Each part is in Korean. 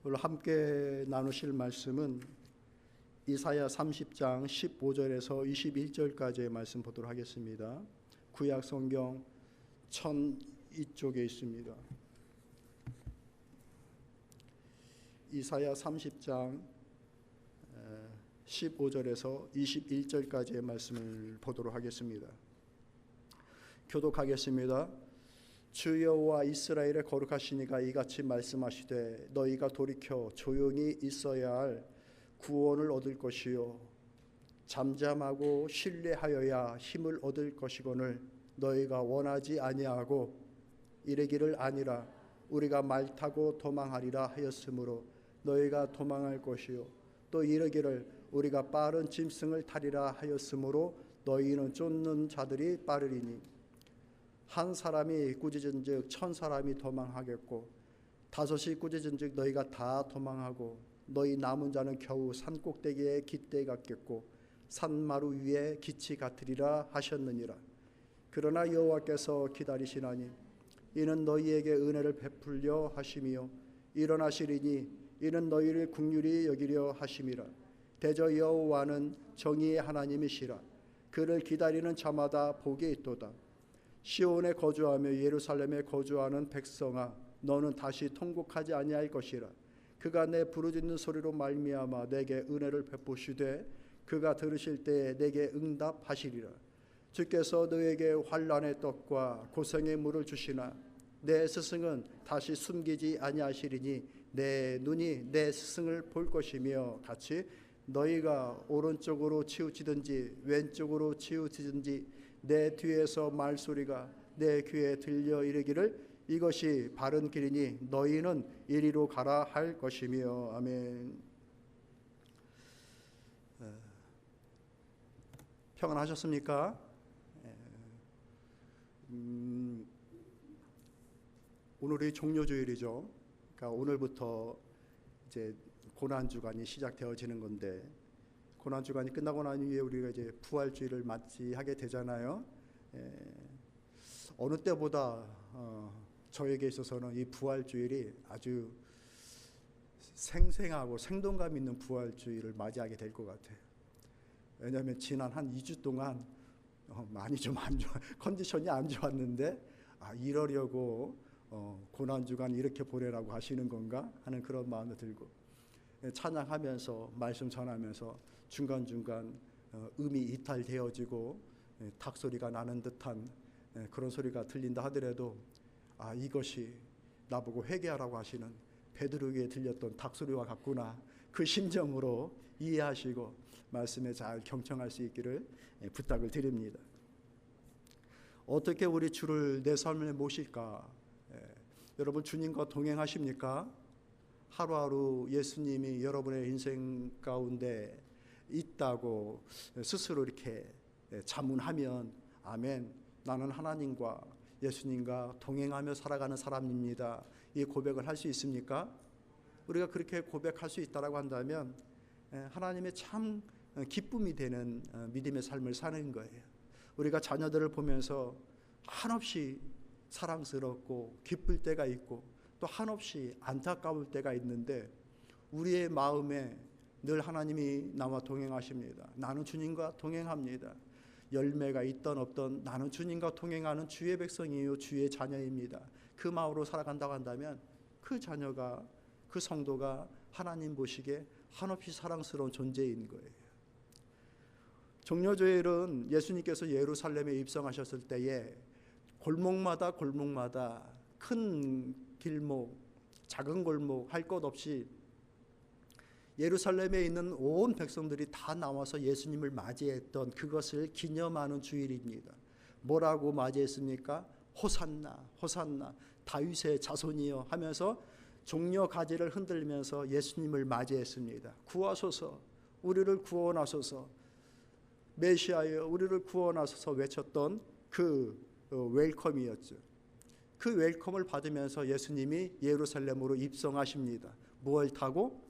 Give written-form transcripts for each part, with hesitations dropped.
오늘 함께 나누실 말씀은 이사야 30장 15절에서 21절까지의 말씀 보도록 하겠습니다. 구약 성경 1002쪽에 있습니다. 이사야 30장 15절에서 21절까지의 말씀을 보도록 하겠습니다. 교독하겠습니다. 주 여호와 이스라엘의 거룩하시니가 이같이 말씀하시되 너희가 돌이켜 조용히 있어야 할 구원을 얻을 것이요 잠잠하고 신뢰하여야 힘을 얻을 것이거늘 너희가 원하지 아니하고 이르기를 아니라 우리가 말 타고 도망하리라 하였으므로 너희가 도망할 것이요 또 이르기를 우리가 빠른 짐승을 타리라 하였으므로 너희는 쫓는 자들이 빠르리니 한 사람이 꾸짖은즉 1000사람이 도망하겠고 5이 꾸짖은즉 너희가 다 도망하고 너희 남은 자는 겨우 산꼭대기에 깃대 같겠고 산마루 위에 기치 같으리라 하셨느니라. 그러나 여호와께서 기다리시나니 이는 너희에게 은혜를 베풀려 하심이요 일어나시리니 이는 너희를 긍휼히 여기려 하심이라. 대저 여호와는 정의의 하나님이시라. 그를 기다리는 자마다 복이 있도다. 시온에 거주하며 예루살렘에 거주하는 백성아 너는 다시 통곡하지 아니할 것이라. 그가 내 부르짖는 소리로 말미암아 내게 은혜를 베푸시되 그가 들으실 때에 내게 응답하시리라. 주께서 너에게 환난의 떡과 고생의 물을 주시나 내 스승은 다시 숨기지 아니하시리니 내 눈이 내 스승을 볼 것이며 같이 너희가 오른쪽으로 치우치든지 왼쪽으로 치우치든지 내 뒤에서 말소리가 내 귀에 들려 이르기를 이것이 바른 길이니 너희는 이리로 가라 할 것이며. 아멘. 평안하셨습니까? 오늘이 종료주일이죠. 그러니까 오늘부터 이제 고난주간이 시작되어지는 건데 고난주간이 끝나고 난 이후에 우리가 이제 부활주일을 맞이하게 되잖아요. 어느 때보다 저에게 있어서는 이 부활주일이 아주 생생하고 생동감 있는 부활주일을 맞이하게 될 것 같아요. 왜냐하면 지난 한 2주 동안 많이 좀 안 좋아, 컨디션이 안 좋았는데 이러려고 고난주간 이렇게 보내라고 하시는 건가 하는 그런 마음이 들고 찬양하면서 말씀 전하면서 중간중간 음이 이탈되어지고 닭소리가 나는 듯한 그런 소리가 들린다 하더라도 이것이 나보고 회개하라고 하시는 베드로에게 들렸던 닭소리와 같구나 그 심정으로 이해하시고 말씀에 잘 경청할 수 있기를 부탁을 드립니다. 어떻게 우리 주를 내 삶에 모실까? 여러분 주님과 동행하십니까? 하루하루 예수님이 여러분의 인생 가운데 있다고 스스로 이렇게 자문하면 아멘 나는 하나님과 예수님과 동행하며 살아가는 사람입니다. 이 고백을 할 수 있습니까? 우리가 그렇게 고백할 수 있다고 한다면 하나님의 참 기쁨이 되는 믿음의 삶을 사는 거예요. 우리가 자녀들을 보면서 한없이 사랑스럽고 기쁠 때가 있고 또 한없이 안타까울 때가 있는데 우리의 마음에 늘 하나님이 나와 동행하십니다. 나는 주님과 동행합니다. 열매가 있던 없던 나는 주님과 동행하는 주의 백성이요 주의 자녀입니다. 그 마음으로 살아간다고 한다면 그 자녀가 그 성도가 하나님 보시기에 한없이 사랑스러운 존재인 거예요. 종려주일은 예수님께서 예루살렘에 입성하셨을 때에 골목마다 큰 길목 작은 골목 할 것 없이 예루살렘에 있는 온 백성들이 다 나와서 예수님을 맞이했던 그것을 기념하는 주일입니다. 뭐라고 맞이했습니까? 호산나 호산나 다윗의 자손이여 하면서 종려 가지를 흔들면서 예수님을 맞이했습니다. 구하소서 우리를 구원하소서 메시아여 우리를 구원하소서 외쳤던 그 웰컴이었죠. 그 웰컴을 받으면서 예수님이 예루살렘으로 입성하십니다. 무엇을 타고?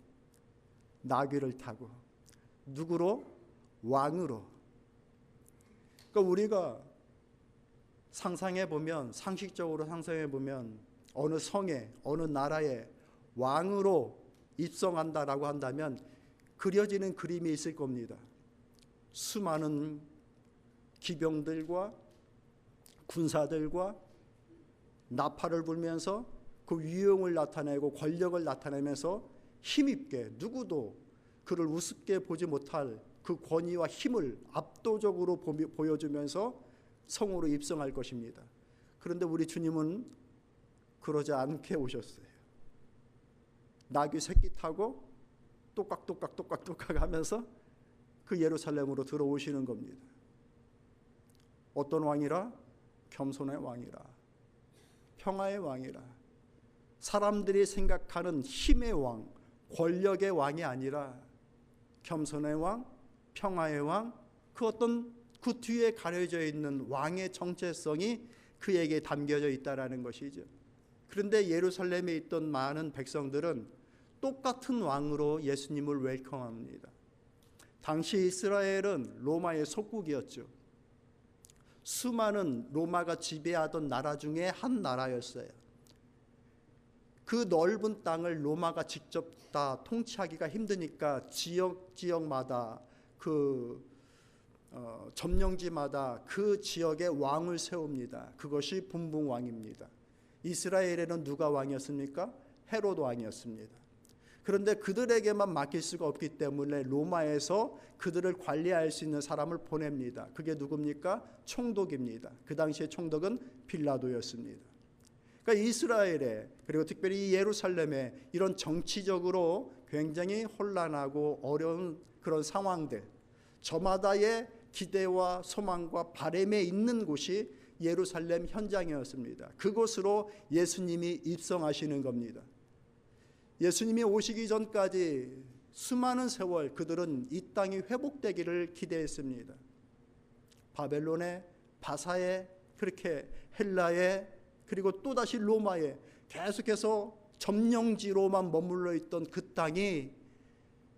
나귀를 타고. 누구로? 왕으로. 그러니까 우리가 상식적으로 상상해 보면 어느 성에 어느 나라에 왕으로 입성한다라고 한다면 그려지는 그림이 있을 겁니다. 수많은 기병들과 군사들과 나팔을 불면서 그 위용을 나타내고 권력을 나타내면서 힘있게 누구도 그를 우습게 보지 못할 그 권위와 힘을 압도적으로 보여주면서 성으로 입성할 것입니다. 그런데 우리 주님은 그러지 않게 오셨어요. 나귀 새끼 타고 똑깍똑깍 하면서 그 예루살렘으로 들어오시는 겁니다. 어떤 왕이라? 겸손의 왕이라, 평화의 왕이라. 사람들이 생각하는 힘의 왕, 권력의 왕이 아니라 겸손의 왕, 평화의 왕, 그 어떤 그 뒤에 가려져 있는 왕의 정체성이 그에게 담겨져 있다라는 것이죠. 그런데 예루살렘에 있던 많은 백성들은 똑같은 왕으로 예수님을 웰컴합니다. 당시 이스라엘은 로마의 속국이었죠. 수많은 로마가 지배하던 나라 중에 한 나라였어요. 그 넓은 땅을 로마가 직접 다 통치하기가 힘드니까 지역마다 그 점령지마다 그 지역의 왕을 세웁니다. 그것이 분봉왕입니다. 이스라엘에는 누가 왕이었습니까? 헤롯 왕이었습니다. 그런데 그들에게만 맡길 수가 없기 때문에 로마에서 그들을 관리할 수 있는 사람을 보냅니다. 그게 누굽니까? 총독입니다. 그 당시에 총독은 빌라도였습니다. 그러니까 이스라엘에, 그리고 특별히 예루살렘에 이런 정치적으로 굉장히 혼란하고 어려운 그런 상황들, 저마다의 기대와 소망과 바람에 있는 곳이 예루살렘 현장이었습니다. 그곳으로 예수님이 입성하시는 겁니다. 예수님이 오시기 전까지 수많은 세월 그들은 이 땅이 회복되기를 기대했습니다. 바벨론에, 바사에, 그렇게 헬라에, 그리고 또다시 로마에 계속해서 점령지로만 머물러 있던 그 땅이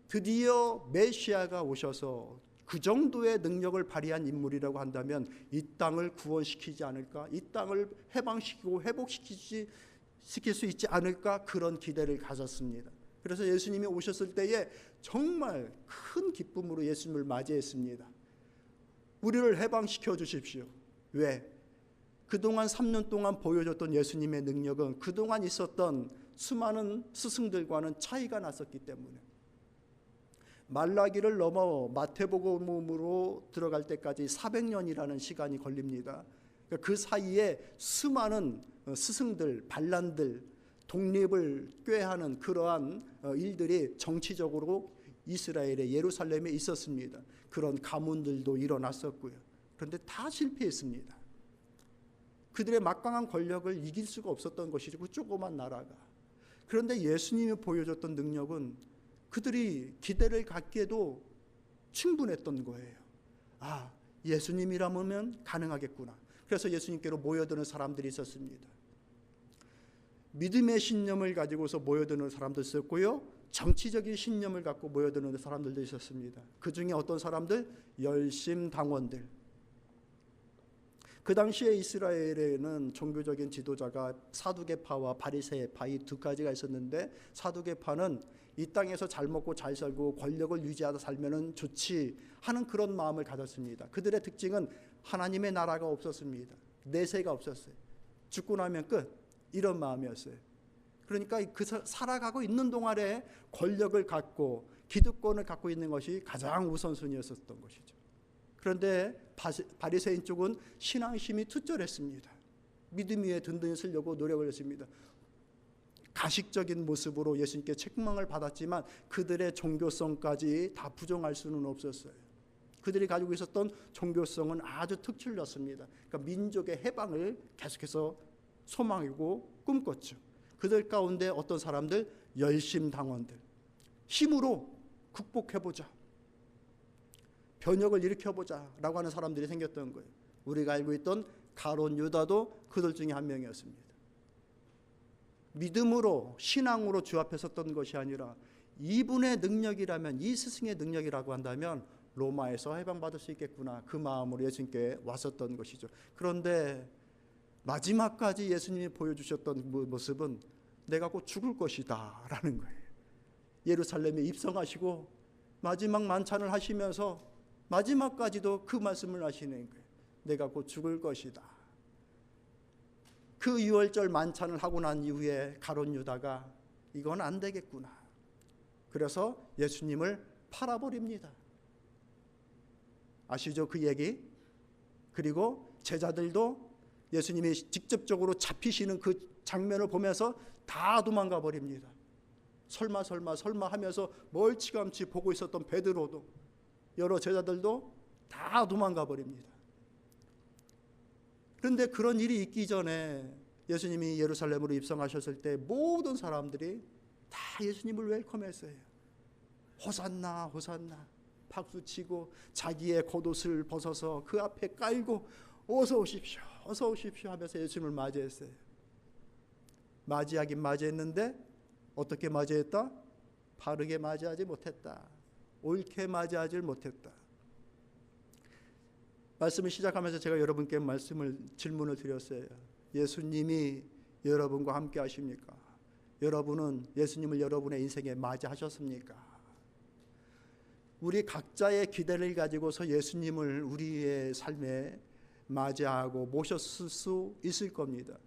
드디어 메시아가 오셔서 그 정도의 능력을 발휘한 인물이라고 한다면 이 땅을 구원시키지 않을까? 이 땅을 해방시키고 회복시킬 수 있지 않을까? 그런 기대를 가졌습니다. 그래서 예수님이 오셨을 때에 정말 큰 기쁨으로 예수님을 맞이했습니다. 우리를 해방시켜 주십시오. 왜? 그동안 3년 동안 보여줬던 예수님의 능력은 그동안 있었던 수많은 스승들과는 차이가 났었기 때문에, 말라기를 넘어 마태복음으로 들어갈 때까지 400년이라는 시간이 걸립니다. 그 사이에 수많은 스승들, 반란들, 독립을 꾀하는 그러한 일들이 정치적으로 이스라엘의 예루살렘에 있었습니다. 그런 가문들도 일어났었고요. 그런데 다 실패했습니다. 그들의 막강한 권력을 이길 수가 없었던 것이죠. 그 조그만 나라가. 그런데 예수님이 보여줬던 능력은 그들이 기대를 갖기에도 충분했던 거예요. 아, 예수님이라면 가능하겠구나. 그래서 예수님께로 모여드는 사람들이 있었습니다. 믿음의 신념을 가지고서 모여드는 사람도 있었고요, 정치적인 신념을 갖고 모여드는 사람들도 있었습니다. 그 중에 어떤 사람들? 열심당원들. 그 당시에 이스라엘에는 종교적인 지도자가 사두개파와 바리새파 이 두 가지가 있었는데, 사두개파는 이 땅에서 잘 먹고 잘 살고 권력을 유지하다 살면은 좋지 하는 그런 마음을 가졌습니다. 그들의 특징은 하나님의 나라가 없었습니다. 내세가 없었어요. 죽고 나면 끝, 이런 마음이었어요. 그러니까 그 살아가고 있는 동안에 권력을 갖고 기득권을 갖고 있는 것이 가장 우선순위였었던 것이죠. 그런데 바리새인 쪽은 신앙심이 투철했습니다. 믿음 위에 든든히 서려고 노력을 했습니다. 가식적인 모습으로 예수님께 책망을 받았지만 그들의 종교성까지 다 부정할 수는 없었어요. 그들이 가지고 있었던 종교성은 아주 특출났습니다. 그러니까 민족의 해방을 계속해서 소망하고 꿈꿨죠. 그들 가운데 어떤 사람들? 열심당원들. 힘으로 극복해보자, 변혁을 일으켜보자 라고 하는 사람들이 생겼던 거예요. 우리가 알고 있던 가룟 유다도 그들 중에 한 명이었습니다. 믿음으로, 신앙으로 주 앞에 섰던 것이 아니라 이분의 능력이라면, 이 스승의 능력이라고 한다면 로마에서 해방받을 수 있겠구나, 그 마음으로 예수님께 왔었던 것이죠. 그런데 마지막까지 예수님이 보여주셨던 모습은 내가 곧 죽을 것이다 라는 거예요. 예루살렘에 입성하시고 마지막 만찬을 하시면서 마지막까지도 그 말씀을 하시는 거예요. 내가 곧 죽을 것이다. 그 유월절 만찬을 하고 난 이후에 가룟 유다가 이건 안 되겠구나. 그래서 예수님을 팔아버립니다. 아시죠? 그 얘기. 그리고 제자들도 예수님이 직접적으로 잡히시는 그 장면을 보면서 다 도망가 버립니다. 설마 하면서 멀찌감치 보고 있었던 베드로도, 여러 제자들도 다 도망가 버립니다. 그런데 그런 일이 있기 전에 예수님이 예루살렘으로 입성하셨을 때 모든 사람들이 다 예수님을 웰컴했어요. 호산나 호산나 박수치고 자기의 겉옷을 벗어서 그 앞에 깔고 어서 오십시오 어서 오십시오 하면서 예수님을 맞이했어요. 맞이하긴 맞이했는데 어떻게 맞이했다? 바르게 맞이하지 못했다. 옳게 맞이하지 못했다. 말씀을 시작하면서 제가 여러분께 질문을 드렸어요. 예수님이 여러분과 함께 하십니까? 여러분은 예수님을 여러분의 인생에 맞이하셨습니까? 우리 각자의 기대를 가지고서 예수님을 우리의 삶에 맞이하고 모셨을 수 있을 겁니다.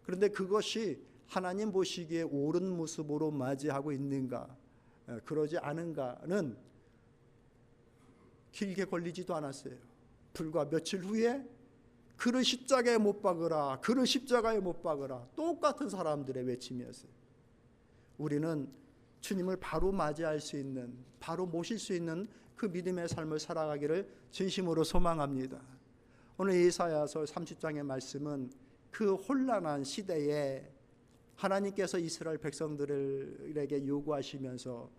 그런데 그것이 하나님 보시기에 옳은 모습으로 맞이하고 있는가, 그러지 않은가는 길게 걸리지도 않았어요. 불과 며칠 후에 그를 십자가에 못 박으라, 그를 십자가에 못 박으라, 똑같은 사람들의 외침이었어요. 우리는 주님을 바로 맞이할 수 있는, 바로 모실 수 있는 그 믿음의 삶을 살아가기를 진심으로 소망합니다. 오늘 이사야서 30장의 말씀은 그 혼란한 시대에 하나님께서 이스라엘 백성들에게 요구하시면서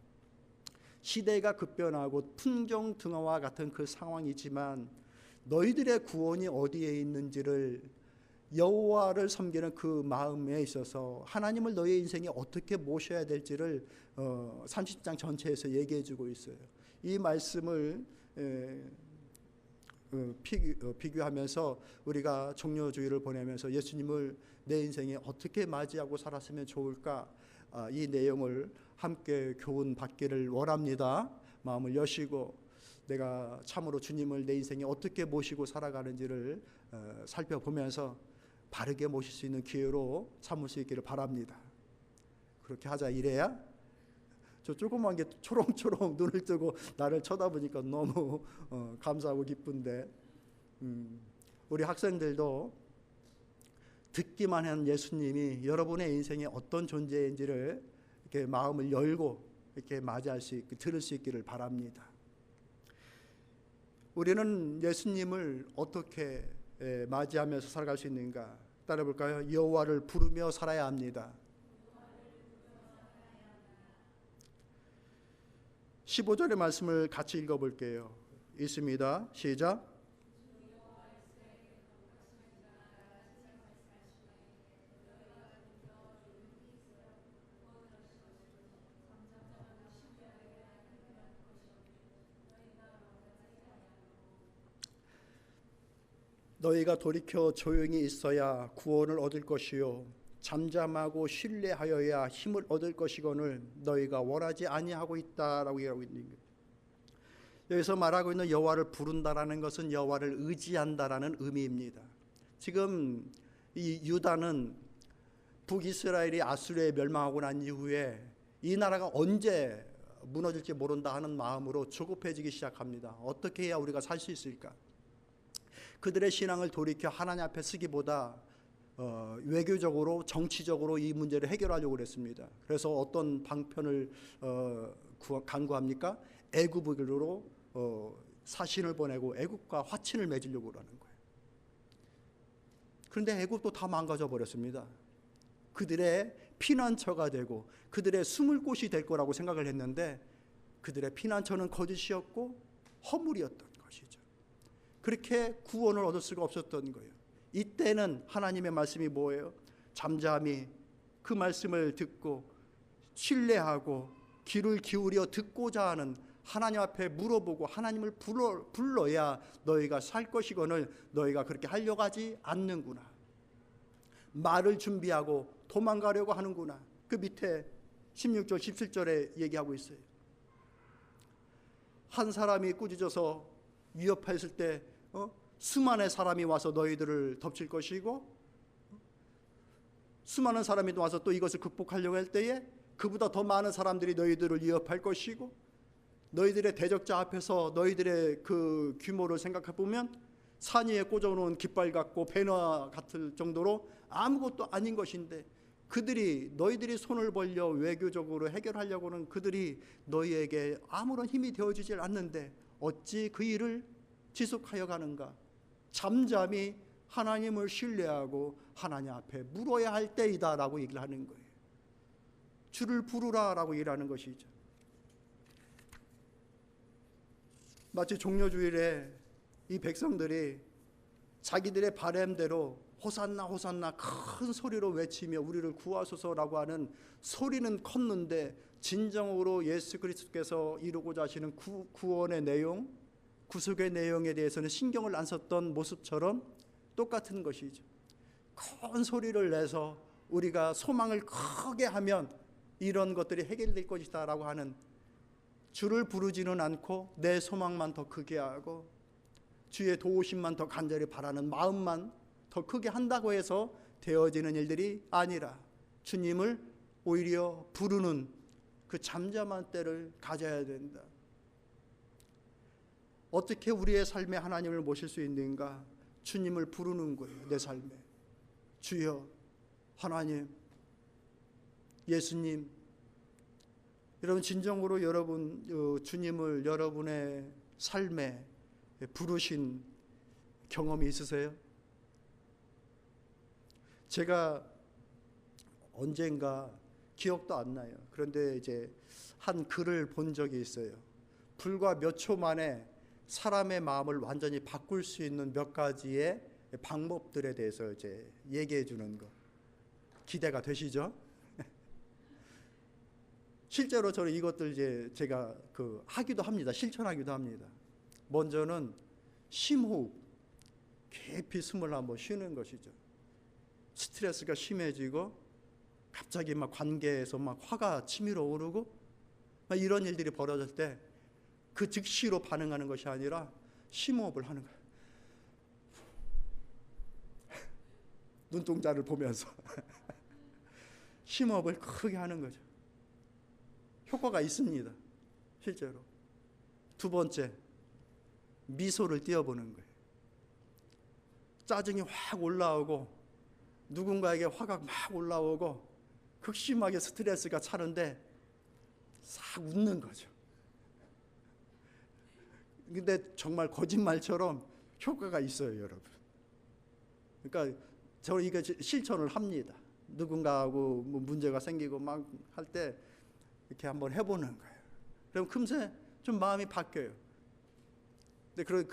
시대가 급변하고 풍정등화와 같은 그 상황이지만 너희들의 구원이 어디에 있는지를, 여호와를 섬기는 그 마음에 있어서 하나님을 너희 인생에 어떻게 모셔야 될지를 30장 전체에서 얘기해 주고 있어요. 이 말씀을 비교하면서 우리가 종료주의를 보내면서 예수님을 내 인생에 어떻게 맞이하고 살았으면 좋을까, 이 내용을 함께 교훈 받기를 원합니다. 마음을 여시고 내가 참으로 주님을 내 인생에 어떻게 모시고 살아가는지를 살펴보면서 바르게 모실 수 있는 기회로 삼을 수 있기를 바랍니다. 그렇게 하자. 이래야 저 조그만 게 초롱초롱 눈을 뜨고 나를 쳐다보니까 너무 감사하고 기쁜데, 우리 학생들도 듣기만 한 예수님이 여러분의 인생에 어떤 존재인지를 이렇게 마음을 열고 이렇게 맞이할 수 있게, 들을 수 있기를 바랍니다. 우리는 예수님을 어떻게 맞이하면서 살아갈 수 있는가? 따라볼까요? 여호와를 부르며 살아야 합니다. 15절의 말씀을 같이 읽어볼게요. 있습니다. 시작. 너희가 돌이켜 조용히 있어야 구원을 얻을 것이요 잠잠하고 신뢰하여야 힘을 얻을 것이거늘 너희가 원하지 아니하고 있다라고 얘기하고 있는 거예요. 여기서 말하고 있는 여호와를 부른다라는 것은 여호와를 의지한다라는 의미입니다. 지금 이 유다는 북이스라엘이 아수르에 멸망하고 난 이후에 이 나라가 언제 무너질지 모른다 하는 마음으로 조급해지기 시작합니다. 어떻게 해야 우리가 살 수 있을까? 그들의 신앙을 돌이켜 하나님 앞에 쓰기보다 외교적으로, 정치적으로 이 문제를 해결하려고 그랬습니다. 그래서 어떤 방편을 간구합니까? 애굽으로 사신을 보내고 애굽과 화친을 맺으려고 하는 거예요. 그런데 애굽도 다 망가져 버렸습니다. 그들의 피난처가 되고 그들의 숨을 곳이 될 거라고 생각을 했는데 그들의 피난처는 거짓이었고 허물이었던 것이죠. 그렇게 구원을 얻을 수가 없었던 거예요. 이때는 하나님의 말씀이 뭐예요? 잠잠히 그 말씀을 듣고 신뢰하고 귀를 기울여 듣고자 하는, 하나님 앞에 물어보고 하나님을 불러야 너희가 살 것이거늘 너희가 그렇게 하려고 하지 않는구나. 말을 준비하고 도망가려고 하는구나. 그 밑에 16절 17절에 얘기하고 있어요. 한 사람이 꾸짖어서 위협했을 때 수많은 사람이 와서 너희들을 덮칠 것이고, 수많은 사람이 와서 또 이것을 극복하려고 할 때에 그보다 더 많은 사람들이 너희들을 위협할 것이고, 너희들의 대적자 앞에서 너희들의 그 규모를 생각해 보면 산 위에 꽂아놓은 깃발 같고 배너 같을 정도로 아무것도 아닌 것인데, 그들이 너희들이 손을 벌려 외교적으로 해결하려고는 그들이 너희에게 아무런 힘이 되어주질 않는데 어찌 그 일을 지속하여 가는가? 잠잠히 하나님을 신뢰하고 하나님 앞에 물어야 할 때이다 라고 얘기를 하는 거예요. 주를 부르라 라고 얘기를 하는 것이죠. 마치 종려주일에 이 백성들이 자기들의 바램대로 호산나 호산나 큰 소리로 외치며 우리를 구하소서라고 하는 소리는 컸는데, 진정으로 예수 그리스도께서 이루고자 하시는 구원의 내용, 구속의 내용에 대해서는 신경을 안 썼던 모습처럼 똑같은 것이죠. 큰 소리를 내서 우리가 소망을 크게 하면 이런 것들이 해결될 것이다 라고 하는, 주를 부르지는 않고 내 소망만 더 크게 하고 주의 도우심만 더 간절히 바라는 마음만 더 크게 한다고 해서 되어지는 일들이 아니라 주님을 오히려 부르는 그 잠잠한 때를 가져야 된다. 어떻게 우리의 삶에 하나님을 모실 수 있는가? 주님을 부르는 거예요. 내 삶에 주여, 하나님, 예수님. 여러분 진정으로 여러분 주님을 여러분의 삶에 부르신 경험이 있으세요? 제가 언젠가 기억도 안 나요. 그런데 이제 한 글을 본 적이 있어요. 불과 몇 초 만에 사람의 마음을 완전히 바꿀 수 있는 몇 가지의 방법들에 대해서 이제 얘기해 주는 거. 기대가 되시죠? 실제로 저는 이것들 이제 제가 하기도 합니다. 실천하기도 합니다. 먼저는 심호흡, 깊이 숨을 한번 쉬는 것이죠. 스트레스가 심해지고 갑자기 막 관계에서 막 화가 치밀어 오르고 막 이런 일들이 벌어질 때 그 즉시로 반응하는 것이 아니라 심호흡을 하는 거예요. 눈동자를 보면서 심호흡을 크게 하는 거죠. 효과가 있습니다. 실제로. 두 번째, 미소를 띄워보는 거예요. 짜증이 확 올라오고 누군가에게 화가 막 올라오고 극심하게 스트레스가 차는데 싹 웃는 거죠. 근데 정말 거짓말처럼 효과가 있어요, 여러분. 그러니까 저는 이거 실천을 합니다. 누군가하고 뭐 문제가 생기고 막 할 때 이렇게 한번 해보는 거예요. 그럼 금세 좀 마음이 바뀌어요. 근데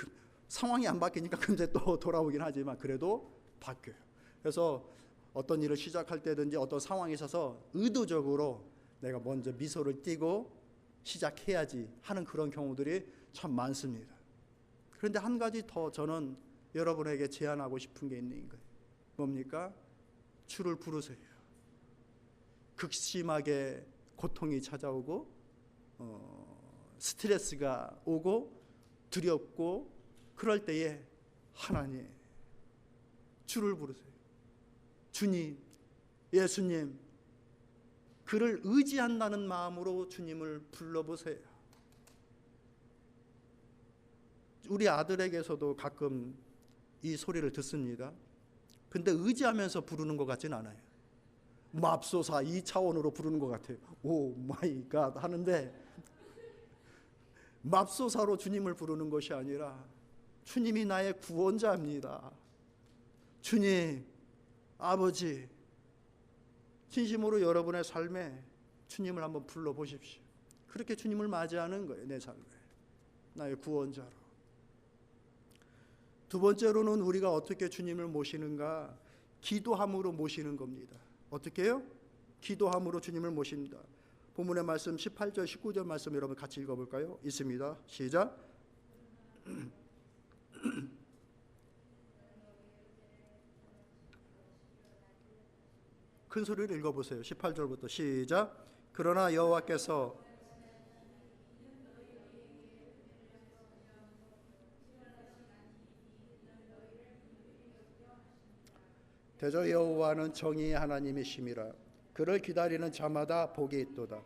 상황이 안 바뀌니까 금세 또 돌아오긴 하지만 그래도 바뀌어요. 그래서 어떤 일을 시작할 때든지 어떤 상황이 있어서 의도적으로 내가 먼저 미소를 띠고 시작해야지 하는 그런 경우들이 참 많습니다. 그런데 한 가지 더 저는 여러분에게 제안하고 싶은 게 있는 거예요. 뭡니까? 주를 부르세요. 극심하게 고통이 찾아오고 스트레스가 오고 두렵고 그럴 때에 하나님, 주를 부르세요. 주님, 예수님, 그를 의지한다는 마음으로 주님을 불러보세요. 우리 아들에게서도 가끔 이 소리를 듣습니다. 근데 의지하면서 부르는 것 같진 않아요. 맙소사 이 차원으로 부르는 것 같아요. 오 마이 갓 하는데 맙소사로 주님을 부르는 것이 아니라 주님이 나의 구원자입니다. 주님, 아버지, 진심으로 여러분의 삶에 주님을 한번 불러보십시오. 그렇게 주님을 맞이하는 거예요. 내 삶에 나의 구원자로. 두 번째로는 우리가 어떻게 주님을 모시는가? 기도함으로 모시는 겁니다. 어떻게 해요? 기도함으로 주님을 모십니다. 본문의 말씀 18절 19절 말씀 여러분 같이 읽어볼까요? 있습니다. 시작. 큰 소리를 읽어보세요. 18절부터 시작. 그러나 여호와께서 대저 여호와는 정의의 하나님이심이라. 그를 기다리는 자마다 복이 있도다.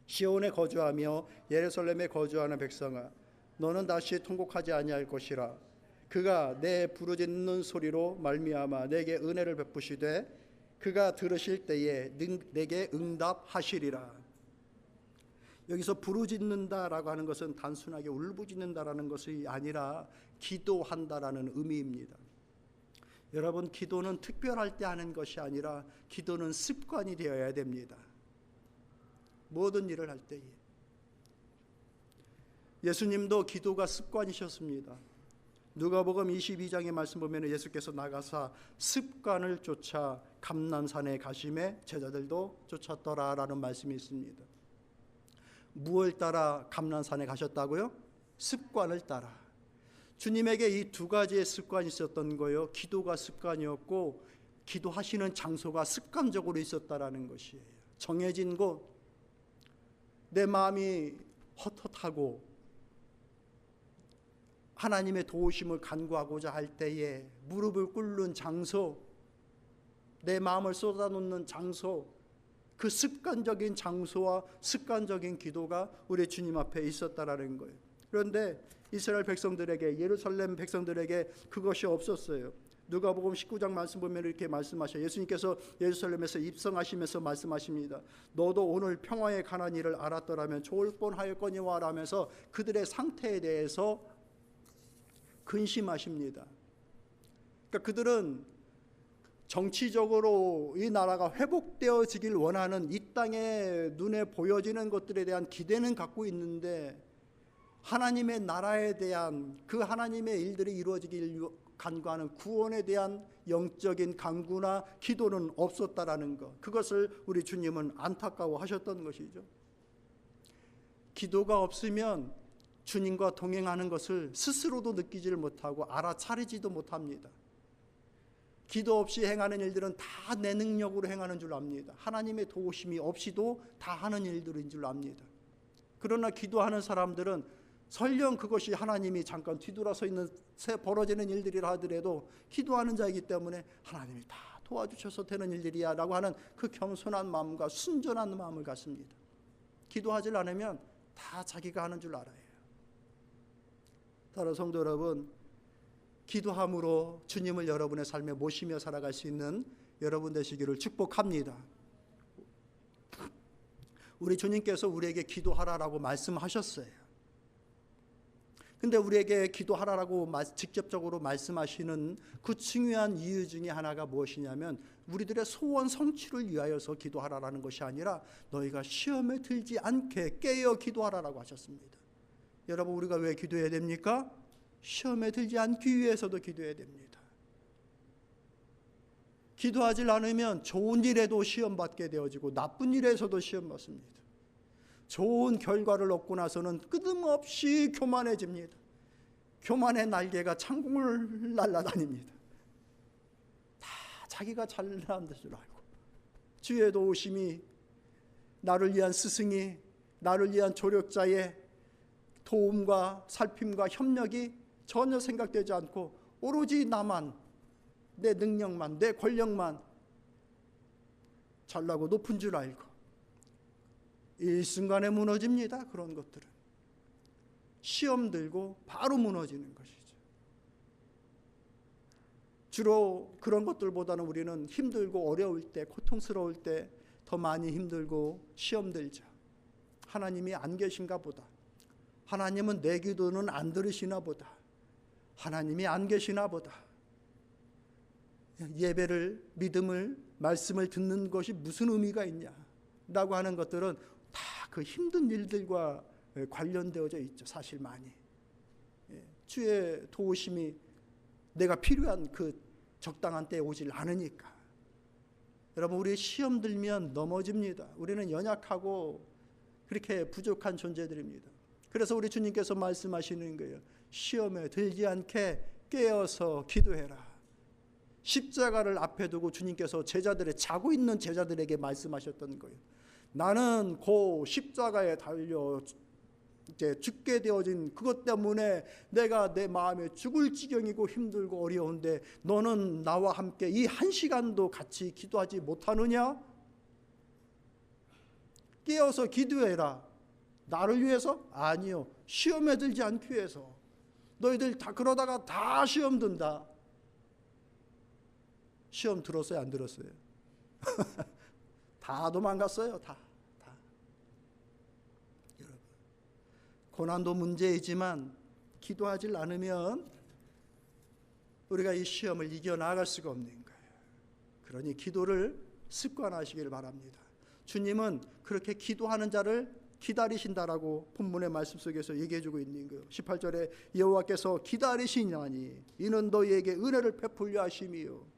시온에 거주하며 예루살렘에 거주하는 백성아, 너는 다시 통곡하지 아니할 것이라. 그가 내 부르짖는 소리로 말미암아 내게 은혜를 베푸시되 그가 들으실 때에 내게 응답하시리라. 여기서 부르짖는다라고 하는 것은 단순하게 울부짖는다라는 것이 아니라 기도한다라는 의미입니다. 여러분, 기도는 특별할 때 하는 것이 아니라 기도는 습관이 되어야 됩니다. 모든 일을 할 때에. 예수님도 기도가 습관이셨습니다. 누가복음 22장의 말씀 보면 예수께서 나가사 습관을 쫓아 감난산에 가심에 제자들도 쫓았더라라는 말씀이 있습니다. 무엇을 따라 감난산에 가셨다고요? 습관을 따라. 주님에게 이 두 가지의 습관이 있었던 거예요. 기도가 습관이었고 기도하시는 장소가 습관적으로 있었다라는 것이에요. 정해진 곳, 내 마음이 헛헛하고 하나님의 도우심을 간구하고자 할 때에 무릎을 꿇는 장소, 내 마음을 쏟아놓는 장소, 그 습관적인 장소와 습관적인 기도가 우리 주님 앞에 있었다라는 거예요. 그런데 이스라엘 백성들에게, 예루살렘 백성들에게 그것이 없었어요. 누가복음 19장 말씀 보면 이렇게 말씀하셔요. 예수님께서 예루살렘에서 입성하시면서 말씀하십니다. 너도 오늘 평화에 관한 일을 알았더라면 좋을 뻔하였거니와 라면서 그들의 상태에 대해서 근심하십니다. 그러니까 그들은 정치적으로 이 나라가 회복되어지길 원하는, 이 땅에 눈에 보여지는 것들에 대한 기대는 갖고 있는데 하나님의 나라에 대한, 그 하나님의 일들이 이루어지길 간구하는 구원에 대한 영적인 간구나 기도는 없었다라는 것, 그것을 우리 주님은 안타까워하셨던 것이죠. 기도가 없으면 주님과 동행하는 것을 스스로도 느끼지를 못하고 알아차리지도 못합니다. 기도 없이 행하는 일들은 다 내 능력으로 행하는 줄 압니다. 하나님의 도우심이 없이도 다 하는 일들인 줄 압니다. 그러나 기도하는 사람들은 설령 그것이 하나님이 잠깐 뒤돌아서 있는 새 벌어지는 일들이라 하더라도 기도하는 자이기 때문에 하나님이 다 도와주셔서 되는 일들이야 라고 하는 그 겸손한 마음과 순전한 마음을 갖습니다. 기도하지 않으면 다 자기가 하는 줄 알아요. 따라 성도 여러분, 기도함으로 주님을 여러분의 삶에 모시며 살아갈 수 있는 여러분 되시기를 축복합니다. 우리 주님께서 우리에게 기도하라라고 말씀하셨어요. 근데 우리에게 기도하라라고 직접적으로 말씀하시는 그 중요한 이유 중에 하나가 무엇이냐면 우리들의 소원 성취를 위하여서 기도하라라는 것이 아니라 너희가 시험에 들지 않게 깨어 기도하라라고 하셨습니다. 여러분, 우리가 왜 기도해야 됩니까? 시험에 들지 않기 위해서도 기도해야 됩니다. 기도하지 않으면 좋은 일에도 시험 받게 되어지고 나쁜 일에서도 시험 받습니다. 좋은 결과를 얻고 나서는 끊임없이 교만해집니다. 교만의 날개가 창공을 날아다닙니다. 다 자기가 잘난 줄 알고, 주의 도우심이, 나를 위한 스승이, 나를 위한 조력자의 도움과 살핌과 협력이 전혀 생각되지 않고 오로지 나만, 내 능력만, 내 권력만 잘나고 높은 줄 알고 일순간에 무너집니다. 그런 것들은 시험 들고 바로 무너지는 것이죠. 주로 그런 것들보다는 우리는 힘들고 어려울 때, 고통스러울 때 더 많이 힘들고 시험 들죠. 하나님이 안 계신가 보다, 하나님은 내 기도는 안 들으시나 보다, 하나님이 안 계시나 보다, 예배를, 믿음을, 말씀을 듣는 것이 무슨 의미가 있냐 라고 하는 것들은 다 그 힘든 일들과 관련되어져 있죠. 사실 많이 주의 도우심이 내가 필요한 그 적당한 때에 오질 않으니까. 여러분, 우리 시험 들면 넘어집니다. 우리는 연약하고 그렇게 부족한 존재들입니다. 그래서 우리 주님께서 말씀하시는 거예요. 시험에 들지 않게 깨어서 기도해라. 십자가를 앞에 두고 주님께서 제자들의, 자고 있는 제자들에게 말씀하셨던 거예요. 나는 고 십자가에 달려 이제 죽게 되어진 그것 때문에 내가 내 마음에 죽을 지경이고 힘들고 어려운데 너는 나와 함께 이 한 시간도 같이 기도하지 못하느냐? 깨어서 기도해라. 나를 위해서? 아니요. 시험에 들지 않기 위해서. 너희들 다 그러다가 다 시험 든다. 시험 들었어요? 안 들었어요? 다 도망갔어요. 다. 여러분, 고난도 문제이지만 기도하지 않으면 우리가 이 시험을 이겨나갈 수가 없는 거예요. 그러니 기도를 습관하시길 바랍니다. 주님은 그렇게 기도하는 자를 기다리신다라고 본문의 말씀 속에서 얘기해주고 있는 거예요. 18절에 여호와께서 기다리시냐니 이는 너희에게 은혜를 베풀려 하심이요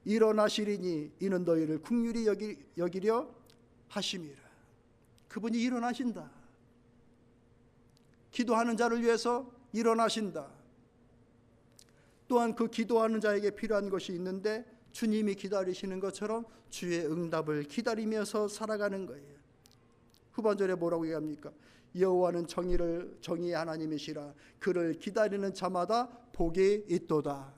일어나시리니 이는 너희를 긍휼히 여기려 하심이라. 그분이 일어나신다. 기도하는 자를 위해서 일어나신다. 또한 그 기도하는 자에게 필요한 것이 있는데 주님이 기다리시는 것처럼 주의 응답을 기다리면서 살아가는 거예요. 후반절에 뭐라고 얘기합니까? 여호와는 정의의 하나님이시라. 그를 기다리는 자마다 복이 있도다.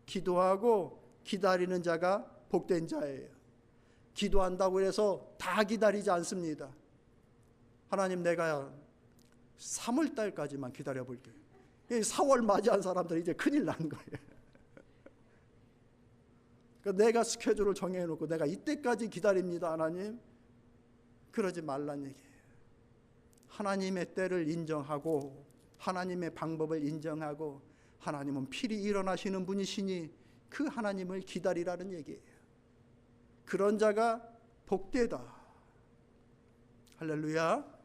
기도하고 기다리는 자가 복된 자예요. 기도한다고 해서 다 기다리지 않습니다. 하나님, 내가 3월 달까지만 기다려 볼게요. 4월 맞이한 사람들이 이제 큰일 난 거예요. 그러니까 내가 스케줄을 정해놓고 내가 이때까지 기다립니다, 하나님. 그러지 말란 얘기예요. 하나님의 때를 인정하고 하나님의 방법을 인정하고 하나님은 필히 일어나시는 분이시니 그 하나님을 기다리라는 얘기예요. 그런 자가 복되다. 할렐루야.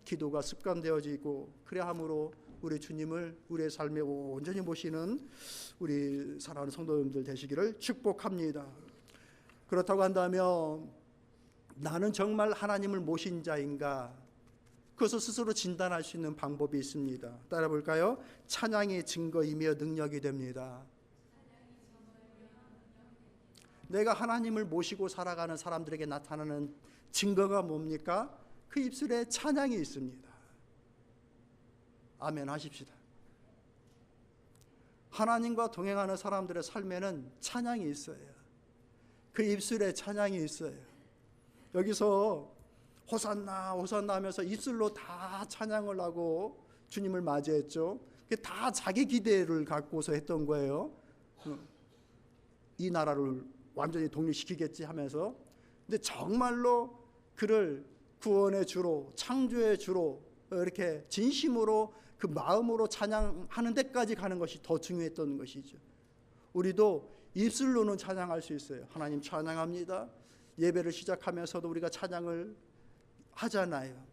기도가 습관되어지고 그래 함으로 우리 주님을 우리의 삶에 온전히 모시는 우리 사랑하는 성도님들 되시기를 축복합니다. 그렇다고 한다면 나는 정말 하나님을 모신 자인가? 그것을 스스로 진단할 수 있는 방법이 있습니다. 따라 볼까요? 찬양이 증거이며 능력이 됩니다. 내가 하나님을 모시고 살아가는 사람들에게 나타나는 증거가 뭡니까? 그 입술에 찬양이 있습니다. 아멘 하십시다. 하나님과 동행하는 사람들의 삶에는 찬양이 있어요. 그 입술에 찬양이 있어요. 여기서 호산나 호산나 하면서 입술로 다 찬양을 하고 주님을 맞이했죠. 다 자기 기대를 갖고서 했던 거예요. 이 나라를 완전히 독립시키겠지 하면서. 근데 정말로 그를 구원의 주로, 창조의 주로 이렇게 진심으로 그 마음으로 찬양하는 데까지 가는 것이 더 중요했던 것이죠. 우리도 입술로는 찬양할 수 있어요. 하나님 찬양합니다. 예배를 시작하면서도 우리가 찬양을 하잖아요.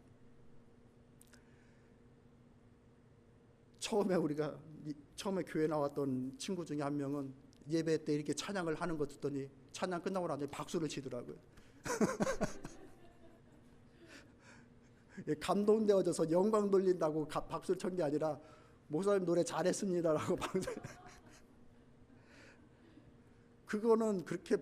처음에 교회 나왔던 친구 중에 한 명은 예배 때 이렇게 찬양을 하는 거 듣더니 찬양 끝나고 나서 박수를 치더라고요. 감동되어져서 영광 돌린다고 박수를 친 게 아니라 목사님 노래 잘했습니다라고 박수. 그거는 그렇게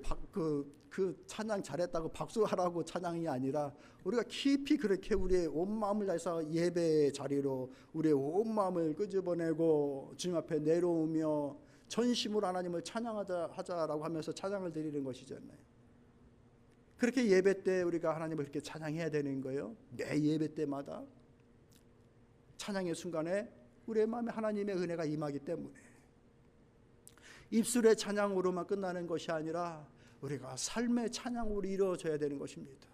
그 찬양 잘했다고 박수하라고 찬양이 아니라 우리가 깊이 그렇게 우리의 온 마음을 다해서 예배 자리로 우리의 온 마음을 끄집어내고 주님 앞에 내려오며 전심으로 하나님을 찬양하자라고 하면서 찬양을 드리는 것이잖아요. 그렇게 예배 때 우리가 하나님을 그렇게 찬양해야 되는 거예요. 매 예배 때마다 찬양의 순간에 우리의 마음에 하나님의 은혜가 임하기 때문에 입술의 찬양으로만 끝나는 것이 아니라 우리가 삶의 찬양으로 이루어져야 되는 것입니다.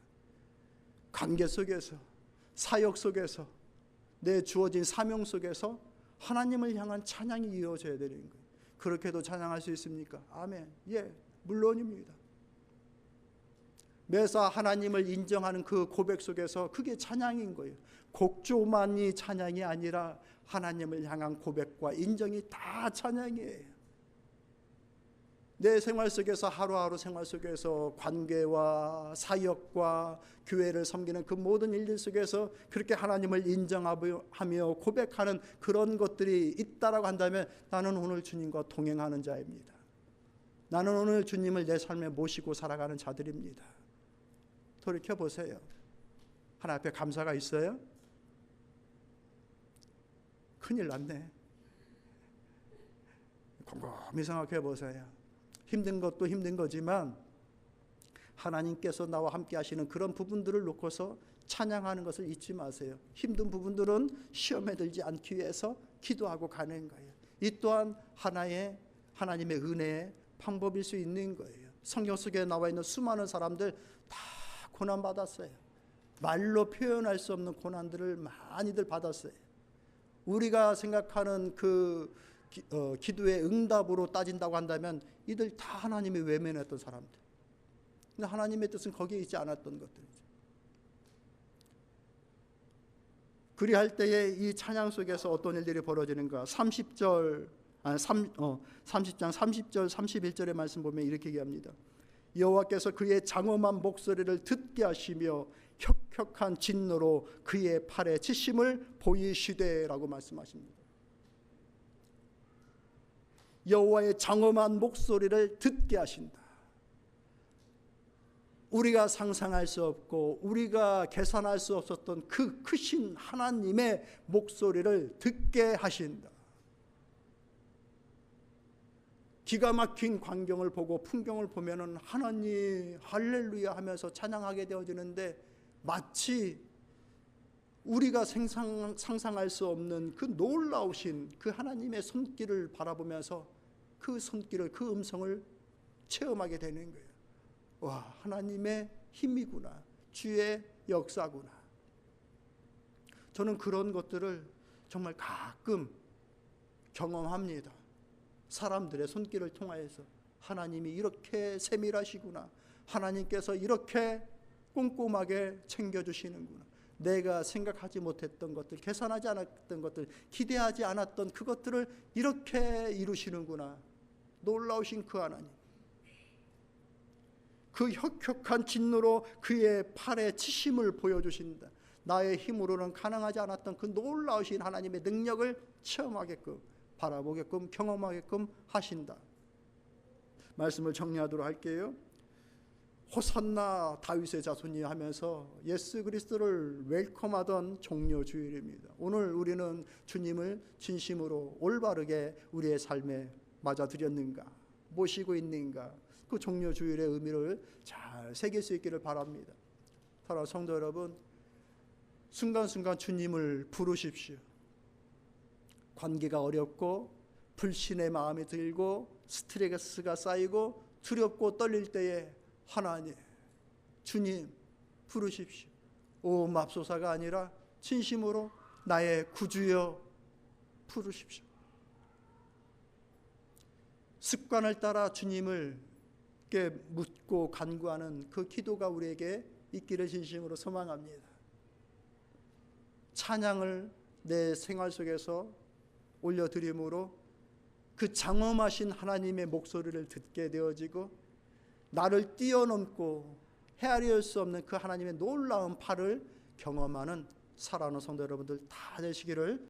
관계 속에서, 사역 속에서, 내 주어진 사명 속에서 하나님을 향한 찬양이 이루어져야 되는 거예요. 그렇게도 찬양할 수 있습니까? 아멘. 예, 물론입니다. 매사 하나님을 인정하는 그 고백 속에서 그게 찬양인 거예요. 곡조만이 찬양이 아니라 하나님을 향한 고백과 인정이 다 찬양이에요. 내 생활 속에서 하루하루 생활 속에서 관계와 사역과 교회를 섬기는 그 모든 일들 속에서 그렇게 하나님을 인정하며 고백하는 그런 것들이 있다라고 한다면 나는 오늘 주님과 동행하는 자입니다. 나는 오늘 주님을 내 삶에 모시고 살아가는 자들입니다. 돌이켜 보세요. 하나님 앞에 감사가 있어요? 큰일 났네. 곰곰이 생각해 보세요. 힘든 것도 힘든 거지만 하나님께서 나와 함께 하시는 그런 부분들을 놓고서 찬양하는 것을 잊지 마세요. 힘든 부분들은 시험에 들지 않기 위해서 기도하고 가는 거예요. 이 또한 하나님의 은혜의 방법일 수 있는 거예요. 성경 속에 나와 있는 수많은 사람들 다 고난받았어요. 말로 표현할 수 없는 고난들을 많이들 받았어요. 우리가 생각하는 그 기도의 응답으로 따진다고 한다면 이들 다 하나님이 외면했던 사람들. 근데 하나님의 뜻은 거기에 있지 않았던 것들이죠. 그리할 때에 이 찬양 속에서 어떤 일들이 벌어지는가? 30장 30절 31절의 말씀 보면 이렇게 얘기합니다. 여호와께서 그의 장엄한 목소리를 듣게 하시며 혁혁한 진노로 그의 팔에 치심을 보이시되라고 말씀하십니다. 여호와의 장엄한 목소리를 듣게 하신다. 우리가 상상할 수 없고 우리가 계산할 수 없었던 그 크신 하나님의 목소리를 듣게 하신다. 기가 막힌 광경을 보고 풍경을 보면은 하나님 할렐루야 하면서 찬양하게 되어지는데, 마치 우리가 상상할 수 없는 그 놀라우신 그 하나님의 손길을 바라보면서 그 손길을, 그 음성을 체험하게 되는 거예요. 와, 하나님의 힘이구나, 주의 역사구나. 저는 그런 것들을 정말 가끔 경험합니다. 사람들의 손길을 통하여서 하나님이 이렇게 세밀하시구나, 하나님께서 이렇게 꼼꼼하게 챙겨주시는구나, 내가 생각하지 못했던 것들, 계산하지 않았던 것들, 기대하지 않았던 그것들을 이렇게 이루시는구나. 놀라우신 그 하나님, 그 혁혁한 진노로 그의 팔에 치심을 보여주신다. 나의 힘으로는 가능하지 않았던 그 놀라우신 하나님의 능력을 체험하게끔, 바라보게끔, 경험하게끔 하신다. 말씀을 정리하도록 할게요. 호산나 다윗의 자손이 하면서 예수 그리스도를 웰컴하던 종려 주일입니다. 오늘 우리는 주님을 진심으로 올바르게 우리의 삶에 맞아들였는가, 모시고 있는가, 그 종려 주일의 의미를 잘 새길 수 있기를 바랍니다. 사랑하는 성도 여러분, 순간순간 주님을 부르십시오. 관계가 어렵고 불신의 마음이 들고 스트레스가 쌓이고 두렵고 떨릴 때에 하나님, 주님 부르십시오. 오 맙소사가 아니라 진심으로 나의 구주여 부르십시오. 습관을 따라 주님을 묻고 간구하는 그 기도가 우리에게 있기를 진심으로 소망합니다. 찬양을 내 생활 속에서 올려드림으로 그 장엄하신 하나님의 목소리를 듣게 되어지고, 나를 뛰어넘고 헤아릴 수 없는 그 하나님의 놀라운 팔을 경험하는 사랑하는 성도 여러분들 다 되시기를